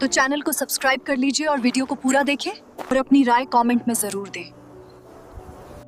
तो चैनल को सब्सक्राइब कर लीजिए और वीडियो को पूरा देखें और अपनी राय कमेंट में जरूर दें।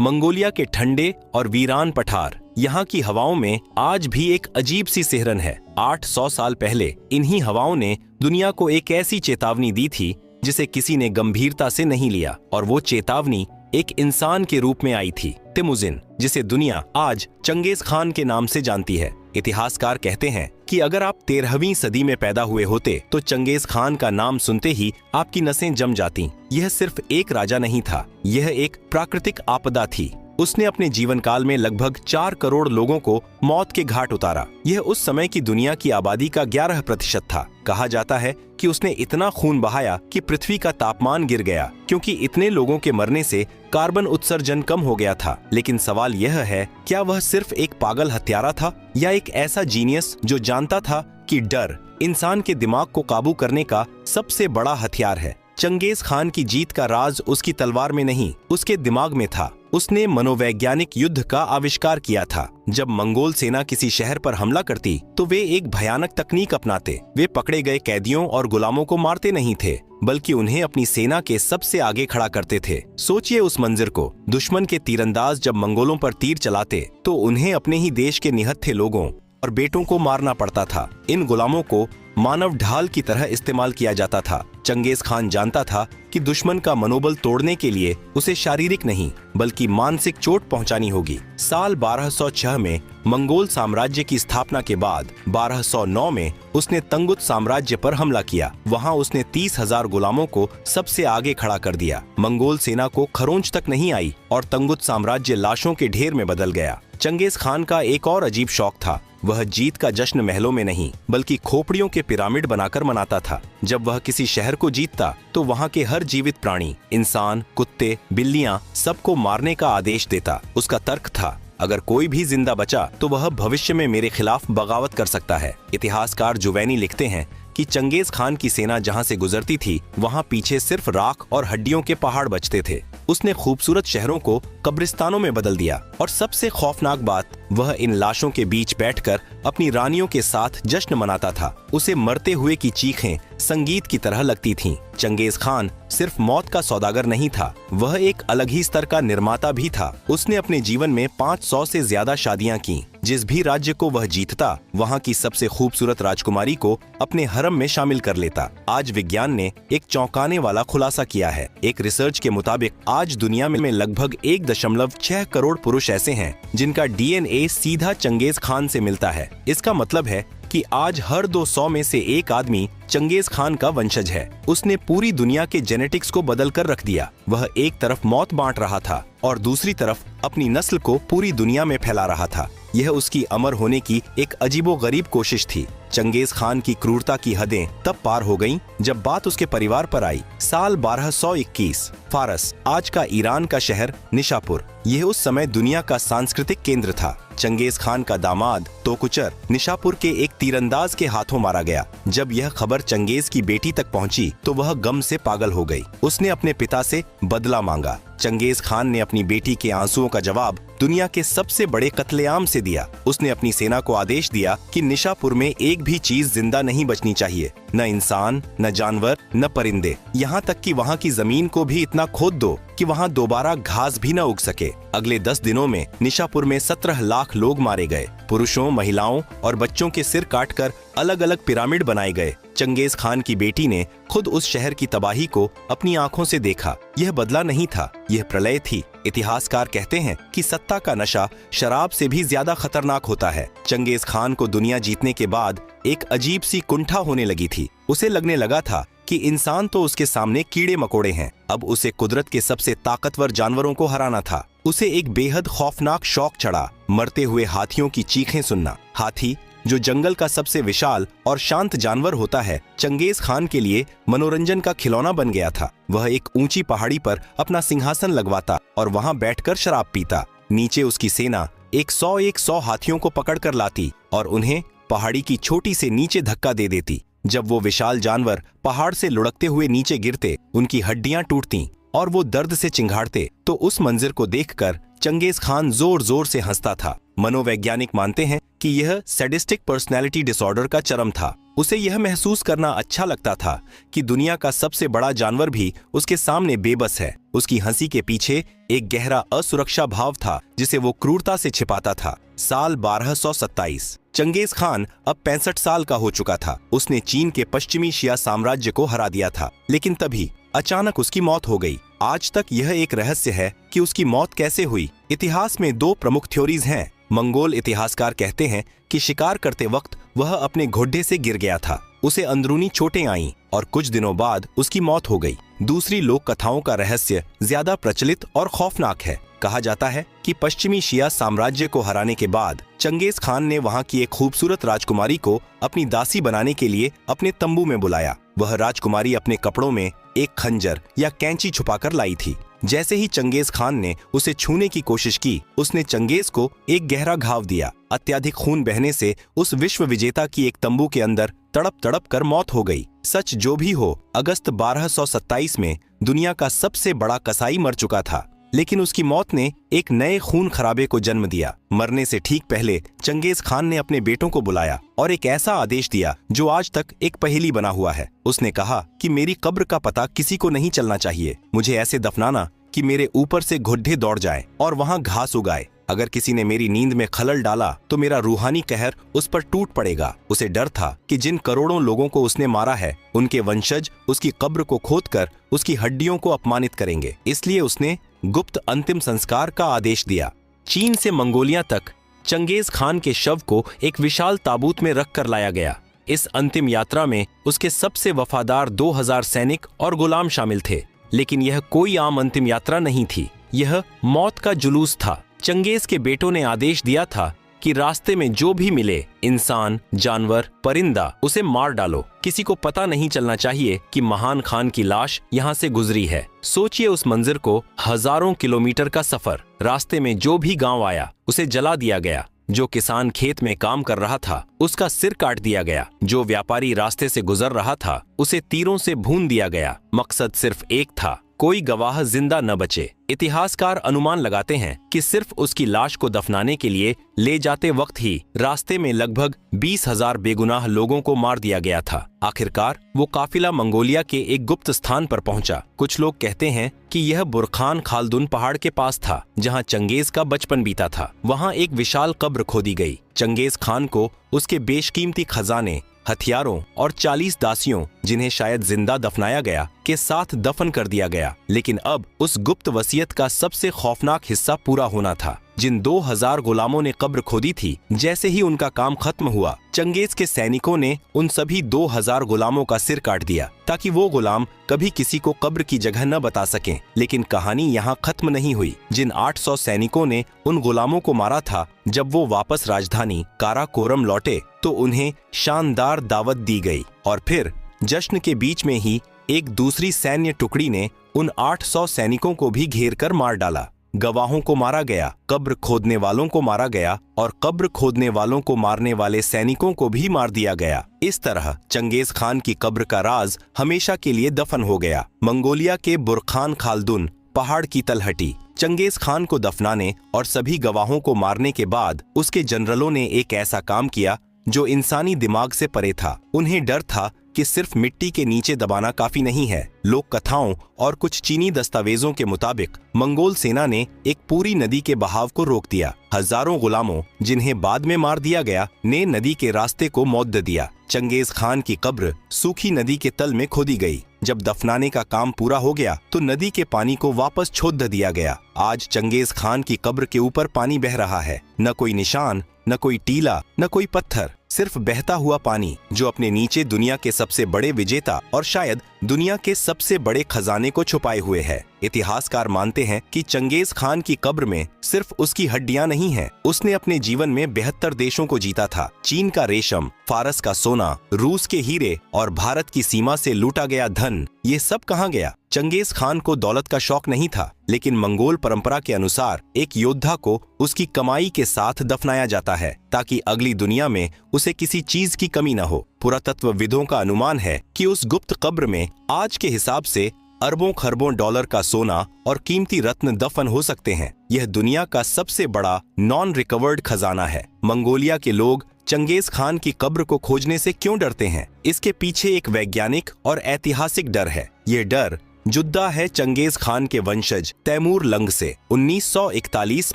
मंगोलिया के ठंडे और वीरान पठार, यहाँ की हवाओं में आज भी एक अजीब सी सिहरन है। 800 साल पहले इन्हीं हवाओं ने दुनिया को एक ऐसी चेतावनी दी थी जिसे किसी ने गंभीरता से नहीं लिया, और वो चेतावनी एक इंसान के रूप में आई थी, तिमुजिन, जिसे दुनिया आज चंगेज खान के नाम से जानती है। इतिहासकार कहते हैं कि अगर आप 13वीं सदी में पैदा हुए होते तो चंगेज खान का नाम सुनते ही आपकी नसें जम जातीं। यह सिर्फ एक राजा नहीं था, यह एक प्राकृतिक आपदा थी। उसने अपने जीवन काल में लगभग 4 करोड़ लोगों को मौत के घाट उतारा। यह उस समय की दुनिया की आबादी का 11% था। कहा जाता है कि उसने इतना खून बहाया कि पृथ्वी का तापमान गिर गया, क्योंकि इतने लोगों के मरने से कार्बन उत्सर्जन कम हो गया था। लेकिन सवाल यह है, क्या वह सिर्फ एक पागल हत्यारा था या एक ऐसा जीनियस जो जानता था कि डर इंसान के दिमाग को काबू करने का सबसे बड़ा हथियार है। चंगेज खान की जीत का राज उसकी तलवार में नहीं, उसके दिमाग में था। उसने मनोवैज्ञानिक युद्ध का आविष्कार किया था। जब मंगोल सेना किसी शहर पर हमला करती तो वे एक भयानक तकनीक अपनाते। वे पकड़े गए कैदियों और गुलामों को मारते नहीं थे, बल्कि उन्हें अपनी सेना के सबसे आगे खड़ा करते थे। सोचिए उस मंजर को। दुश्मन के तीरंदाज जब मंगोलों पर तीर चलाते तो उन्हें अपने ही देश के निहत्थे लोगों और बेटों को मारना पड़ता था। इन गुलामों को मानव ढाल की तरह इस्तेमाल किया जाता था। चंगेज खान जानता था कि दुश्मन का मनोबल तोड़ने के लिए उसे शारीरिक नहीं बल्कि मानसिक चोट पहुंचानी होगी। साल 1206 में मंगोल साम्राज्य की स्थापना के बाद 1209 में उसने तंगुत साम्राज्य पर हमला किया। वहां उसने 30,000 गुलामों को सबसे आगे खड़ा कर दिया। मंगोल सेना को खरोंच तक नहीं आई और तंगुत साम्राज्य लाशों के ढेर में बदल गया। चंगेज खान का एक और अजीब शौक था। वह जीत का जश्न महलों में नहीं बल्कि खोपड़ियों के पिरामिड बनाकर मनाता था। जब वह किसी शहर को जीतता तो वहाँ के हर जीवित प्राणी, इंसान, कुत्ते, बिल्लियां, सबको मारने का आदेश देता। उसका तर्क था, अगर कोई भी जिंदा बचा तो वह भविष्य में मेरे खिलाफ बगावत कर सकता है। इतिहासकार जुवैनी लिखते हैं कि चंगेज खान की सेना जहां से गुजरती थी वहां पीछे सिर्फ राख और हड्डियों के पहाड़ बचते थे। उसने खूबसूरत शहरों को कब्रिस्तानों में बदल दिया, और सबसे खौफनाक बात, वह इन लाशों के बीच बैठकर अपनी रानियों के साथ जश्न मनाता था। उसे मरते हुए की चीखें संगीत की तरह लगती थीं। चंगेज खान सिर्फ मौत का सौदागर नहीं था, वह एक अलग ही स्तर का निर्माता भी था। उसने अपने जीवन में 500 से ज्यादा शादियां की। जिस भी राज्य को वह जीतता वहां की सबसे खूबसूरत राजकुमारी को अपने हरम में शामिल कर लेता। आज विज्ञान ने एक चौंकाने वाला खुलासा किया है। एक रिसर्च के मुताबिक आज दुनिया में लगभग 1.6 करोड़ पुरुष ऐसे हैं जिनका DNA सीधा चंगेज खान से मिलता है। इसका मतलब है कि आज हर 200 में से एक आदमी चंगेज खान का वंशज है। उसने पूरी दुनिया के जेनेटिक्स को बदल कर रख दिया। वह एक तरफ मौत बांट रहा था और दूसरी तरफ अपनी नस्ल को पूरी दुनिया में फैला रहा था। यह उसकी अमर होने की एक अजीबोगरीब कोशिश थी। चंगेज खान की क्रूरता की हदें तब पार हो गईं जब बात उसके परिवार पर आई। साल 1221, फारस, आज का ईरान का शहर निशापुर, यह उस समय दुनिया का सांस्कृतिक केंद्र था। चंगेज खान का दामाद तोकुचर निशापुर के एक तीरंदाज के हाथों मारा गया। जब यह खबर चंगेज की बेटी तक पहुंची तो वह गम से पागल हो गई। उसने अपने पिता से बदला मांगा। चंगेज खान ने अपनी बेटी के आंसुओं का जवाब दुनिया के सबसे बड़े कत्लेआम से दिया। उसने अपनी सेना को आदेश दिया कि निशापुर में एक भी चीज जिंदा नहीं बचनी चाहिए, न इंसान, न जानवर, न परिंदे, यहाँ तक कि वहाँ की जमीन को भी इतना खोद दो कि वहाँ दोबारा घास भी न उग सके। अगले 10 दिनों में निशापुर में 17 लाख लोग मारे गए। पुरुषों, महिलाओं और बच्चों के सिर काटकर अलग अलग पिरामिड बनाए गए। चंगेज खान की बेटी ने खुद उस शहर की तबाही को अपनी आंखों से देखा। यह बदला नहीं था, यह प्रलय थी। इतिहासकार कहते हैं कि सत्ता का नशा शराब से भी ज्यादा खतरनाक होता है। चंगेज खान को दुनिया जीतने के बाद एक अजीब सी कुंठा होने लगी थी। उसे लगने लगा था कि इंसान तो उसके सामने कीड़े मकोड़े हैं। अब उसे कुदरत के सबसे ताकतवर जानवरों को हराना था। उसे एक बेहद खौफनाक शौक चढ़ा, मरते हुए हाथियों की चीखें सुनना। हाथी, जो जंगल का सबसे विशाल और शांत जानवर होता है, चंगेज खान के लिए मनोरंजन का खिलौना बन गया था। वह एक ऊंची पहाड़ी पर अपना सिंहासन लगवाता और वहां बैठकर शराब पीता। नीचे उसकी सेना 100 हाथियों को पकड़ कर लाती और उन्हें पहाड़ी की छोटी से नीचे धक्का दे देती। जब वो विशाल जानवर पहाड़ से लुढ़कते हुए नीचे गिरते, उनकी हड्डियां टूटती और वो दर्द से चिंघाड़ते, तो उस मंजर को देखकर चंगेज खान जोर जोर से हंसता था। मनोवैज्ञानिक मानते हैं कि यह सैडिस्टिक पर्सनैलिटी डिसऑर्डर का चरम था। उसे यह महसूस करना अच्छा लगता था कि दुनिया का सबसे बड़ा जानवर भी उसके सामने बेबस है। उसकी हंसी के पीछे एक गहरा असुरक्षा भाव था जिसे वो क्रूरता से छिपाता था। साल 1227। चंगेज खान अब 65 साल का हो चुका था। उसने चीन के पश्चिमी शिया साम्राज्य को हरा दिया था, लेकिन तभी अचानक उसकी मौत हो गई। आज तक यह एक रहस्य है कि उसकी मौत कैसे हुई। इतिहास में दो प्रमुख थ्योरीज हैं। मंगोल इतिहासकार कहते हैं कि शिकार करते वक्त वह अपने घोड़े से गिर गया था, उसे अंदरूनी चोटें आईं और कुछ दिनों बाद उसकी मौत हो गई। दूसरी लोक कथाओं का रहस्य ज्यादा प्रचलित और खौफनाक है। कहा जाता है कि पश्चिमी शिया साम्राज्य को हराने के बाद चंगेज खान ने वहां की एक खूबसूरत राजकुमारी को अपनी दासी बनाने के लिए अपने तंबू में बुलाया। वह राजकुमारी अपने कपड़ों में एक खंजर या कैंची छुपाकर लाई थी। जैसे ही चंगेज खान ने उसे छूने की कोशिश की, उसने चंगेज को एक गहरा घाव दिया। अत्यधिक खून बहने से उस विश्व विजेता की एक तंबू के अंदर तड़प तड़प कर मौत हो गई। सच जो भी हो, अगस्त 1227 में दुनिया का सबसे बड़ा कसाई मर चुका था, लेकिन उसकी मौत ने एक नए खून खराबे को जन्म दिया। मरने से ठीक पहले चंगेज खान ने अपने बेटों को बुलाया और एक ऐसा आदेश दिया जो आज तक एक पहेली बना हुआ है। उसने कहा कि मेरी कब्र का पता किसी को नहीं चलना चाहिए। मुझे ऐसे दफनाना कि मेरे ऊपर से घुड्डे दौड़ जाएं और वहां घास उगाए। अगर किसी ने मेरी नींद में खलल डाला तो मेरा रूहानी कहर उस पर टूट पड़ेगा। उसे डर था कि जिन करोड़ों लोगों को उसने मारा है, उनके वंशज उसकी कब्र को खोदकर उसकी हड्डियों को अपमानित करेंगे। इसलिए उसने गुप्त अंतिम संस्कार का आदेश दिया। चीन से मंगोलिया तक चंगेज खान के शव को एक विशाल ताबूत में रख कर लाया गया। इस अंतिम यात्रा में उसके सबसे वफादार 2000 सैनिक और गुलाम शामिल थे। लेकिन यह कोई आम अंतिम यात्रा नहीं थी, यह मौत का जुलूस था। चंगेज के बेटों ने आदेश दिया था कि रास्ते में जो भी मिले, इंसान, जानवर, परिंदा, उसे मार डालो। किसी को पता नहीं चलना चाहिए कि महान खान की लाश यहाँ से गुजरी है। सोचिए उस मंजर को, हजारों किलोमीटर का सफर। रास्ते में जो भी गांव आया उसे जला दिया गया। जो किसान खेत में काम कर रहा था उसका सिर काट दिया गया। जो व्यापारी रास्ते से गुजर रहा था उसे तीरों से भून दिया गया। मकसद सिर्फ एक था, कोई गवाह जिंदा न बचे। इतिहासकार अनुमान लगाते हैं कि सिर्फ उसकी लाश को दफनाने के लिए ले जाते वक्त ही रास्ते में लगभग 20,000 बेगुनाह लोगों को मार दिया गया था। आखिरकार वो काफिला मंगोलिया के एक गुप्त स्थान पर पहुंचा। कुछ लोग कहते हैं कि यह बुरखान खालदुन पहाड़ के पास था, जहां चंगेज का बचपन बीता था। वहां एक विशाल कब्र खोदी गई। चंगेज खान को उसके बेशकीमती खजाने, हथियारों और 40 दासियों, जिन्हें शायद जिंदा दफनाया गया, के साथ दफन कर दिया गया। लेकिन अब उस गुप्त वसीयत का सबसे खौफनाक हिस्सा पूरा होना था। जिन 2000 गुलामों ने कब्र खोदी थी, जैसे ही उनका काम खत्म हुआ, चंगेज के सैनिकों ने उन सभी 2000 गुलामों का सिर काट दिया ताकि वो गुलाम कभी किसी को कब्र की जगह न बता सकें। लेकिन कहानी यहाँ खत्म नहीं हुई। जिन 800 सैनिकों ने उन गुलामों को मारा था, जब वो वापस राजधानी काराकोरम लौटे तो उन्हें शानदार दावत दी गई और फिर जश्न के बीच में ही एक दूसरी सैन्य टुकड़ी ने उन 800 सैनिकों को भी घेर कर मार डाला। गवाहों को मारा गया, कब्र खोदने वालों को मारा गया और कब्र खोदने वालों को मारने वाले सैनिकों को भी मार दिया गया। इस तरह चंगेज खान की कब्र का राज हमेशा के लिए दफन हो गया। मंगोलिया के बुरखान खालदुन पहाड़ की तलहटी। चंगेज खान को दफनाने और सभी गवाहों को मारने के बाद उसके जनरलों ने एक ऐसा काम किया जो इंसानी दिमाग से परे था। उन्हें डर था कि सिर्फ मिट्टी के नीचे दबाना काफी नहीं है। लोक कथाओं और कुछ चीनी दस्तावेजों के मुताबिक मंगोल सेना ने एक पूरी नदी के बहाव को रोक दिया। हजारों गुलामों, जिन्हें बाद में मार दिया गया, ने नदी के रास्ते को मौत दिया। चंगेज खान की कब्र सूखी नदी के तल में खोदी गई। जब दफनाने का काम पूरा हो गया तो नदी के पानी को वापस छोड़ दिया गया। आज चंगेज खान की कब्र के ऊपर पानी बह रहा है। न कोई निशान, न कोई टीला, न कोई पत्थर, सिर्फ बहता हुआ पानी जो अपने नीचे दुनिया के सबसे बड़े विजेता और शायद दुनिया के सबसे बड़े खजाने को छुपाए हुए है। इतिहासकार मानते हैं कि चंगेज खान की कब्र में सिर्फ उसकी हड्डियां नहीं हैं, उसने अपने जीवन में 72 देशों को जीता था। चीन का रेशम, फारस का सोना, रूस के हीरे और भारत की सीमा से लूटा गया धन, ये सब कहाँ गया? चंगेज खान को दौलत का शौक नहीं था, लेकिन मंगोल परंपरा के अनुसार एक योद्धा को उसकी कमाई के साथ दफनाया जाता है ताकि अगली दुनिया में उसे किसी चीज की कमी न हो। पुरातत्वविदों का अनुमान है कि उस गुप्त कब्र में आज के हिसाब से अरबों खरबों डॉलर का सोना और कीमती रत्न दफन हो सकते हैं। यह दुनिया का सबसे बड़ा नॉन रिकवर्ड खजाना है। मंगोलिया के लोग चंगेज खान की कब्र को खोजने से क्यों डरते हैं? इसके पीछे एक वैज्ञानिक और ऐतिहासिक डर है। ये डर जुद्दा है चंगेज खान के वंशज तैमूर लंग से। 1941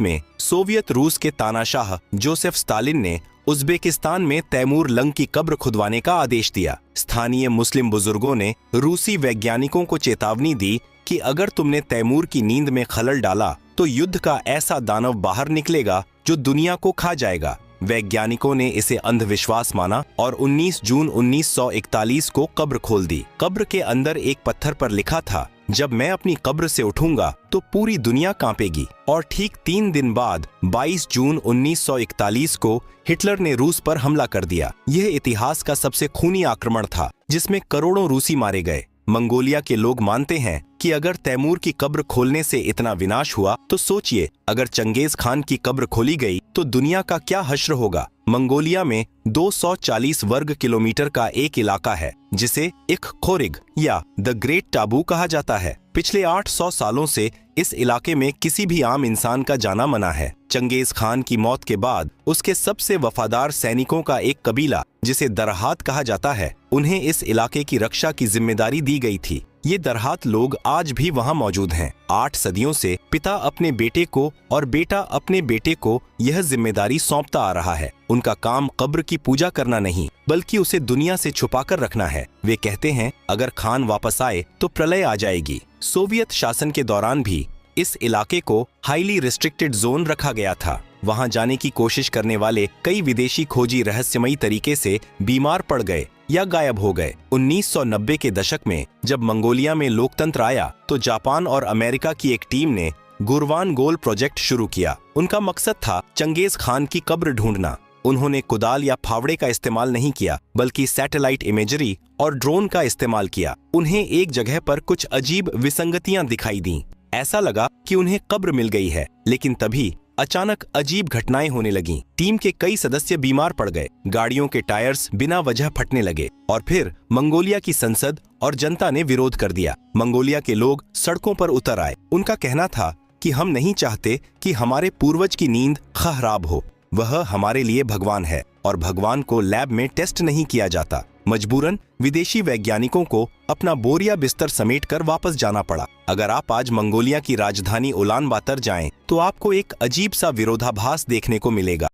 में सोवियत रूस के तानाशाह जोसेफ स्टालिन ने उज्बेकिस्तान में तैमूर लंग की कब्र खुदवाने का आदेश दिया। स्थानीय मुस्लिम बुजुर्गों ने रूसी वैज्ञानिकों को चेतावनी दी कि अगर तुमने तैमूर की नींद में खलल डाला तो युद्ध का ऐसा दानव बाहर निकलेगा जो दुनिया को खा जाएगा। वैज्ञानिकों ने इसे अंधविश्वास माना और 19 जून 1941 को कब्र खोल दी। कब्र के अंदर एक पत्थर पर लिखा था, जब मैं अपनी कब्र से उठूंगा तो पूरी दुनिया कांपेगी। और ठीक 3 दिन बाद 22 जून 1941 को हिटलर ने रूस पर हमला कर दिया। यह इतिहास का सबसे खूनी आक्रमण था जिसमें करोड़ों रूसी मारे गए। मंगोलिया के लोग मानते हैं कि अगर तैमूर की कब्र खोलने से इतना विनाश हुआ तो सोचिए अगर चंगेज खान की कब्र खोली गई तो दुनिया का क्या हश्र होगा। मंगोलिया में 240 वर्ग किलोमीटर का एक इलाका है जिसे इख खोरिग या द ग्रेट टाबू कहा जाता है। पिछले 800 सालों से इस इलाके में किसी भी आम इंसान का जाना मना है। चंगेज खान की मौत के बाद उसके सबसे वफादार सैनिकों का एक कबीला जिसे दरहात कहा जाता है, उन्हें इस इलाके की रक्षा की जिम्मेदारी दी गई थी। ये दरहात लोग आज भी वहाँ मौजूद हैं। 8 सदियों से पिता अपने बेटे को और बेटा अपने बेटे को यह जिम्मेदारी सौंपता आ रहा है। उनका काम कब्र की पूजा करना नहीं बल्कि उसे दुनिया से छुपाकर रखना है। वे कहते हैं अगर खान वापस आए तो प्रलय आ जाएगी। सोवियत शासन के दौरान भी इस इलाके को हाईली रिस्ट्रिक्टेड जोन रखा गया था। वहां जाने की कोशिश करने वाले कई विदेशी खोजी रहस्यमयी तरीके से बीमार पड़ गए या गायब हो गए। 1990 के दशक में जब मंगोलिया में लोकतंत्र आया तो जापान और अमेरिका की एक टीम ने गुरवान गोल प्रोजेक्ट शुरू किया। उनका मकसद था चंगेज खान की कब्र ढूंढना। उन्होंने कुदाल या फावड़े का इस्तेमाल नहीं किया बल्कि सैटेलाइट इमेजरी और ड्रोन का इस्तेमाल किया। उन्हें एक जगह पर कुछ अजीब विसंगतियां दिखाई दी। ऐसा लगा कि उन्हें कब्र मिल गई है, लेकिन तभी अचानक अजीब घटनाएं होने लगीं। टीम के कई सदस्य बीमार पड़ गए, गाड़ियों के टायर्स बिना वजह फटने लगे और फिर मंगोलिया की संसद और जनता ने विरोध कर दिया। मंगोलिया के लोग सड़कों पर उतर आए। उनका कहना था कि हम नहीं चाहते कि हमारे पूर्वज की नींद खराब हो। वह हमारे लिए भगवान है और भगवान को लैब में टेस्ट नहीं किया जाता। मजबूरन विदेशी वैज्ञानिकों को अपना बोरिया बिस्तर समेटकर वापस जाना पड़ा। अगर आप आज मंगोलिया की राजधानी उलानबातर जाएं, तो आपको एक अजीब सा विरोधाभास देखने को मिलेगा।